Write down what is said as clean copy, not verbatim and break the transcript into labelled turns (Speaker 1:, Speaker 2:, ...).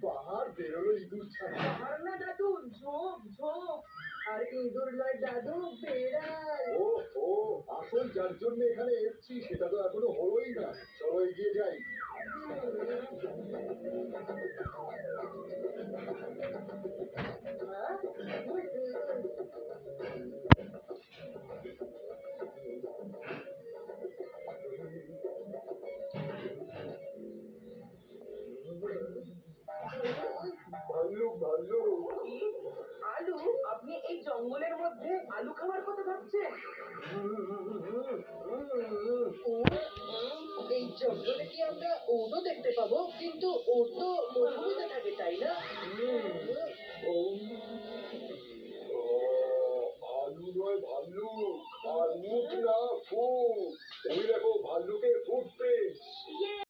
Speaker 1: পাহাড় বেরোলো ইঁদুর ছাড়া।
Speaker 2: পাহাড় না দাদু, ঝোপ ঝোপ। আর ইঁদুর নয় দাদু, বেড়াল।
Speaker 1: ও ও, আসল যার জন্য এখানে এসছি সেটা তো এখনো হলোই না। চলো এগিয়ে যাই। ভাল্লুক ভাল্লুক।
Speaker 2: আলু? আপনি এই জঙ্গলের মধ্যে আলু খাওয়ার কথা ভাবছেন? এই জঙ্গলে কি আমরা ওটও দেখতে পাবো? কিন্তু ওট তো মরুভূমিতে থাকে, তাই না?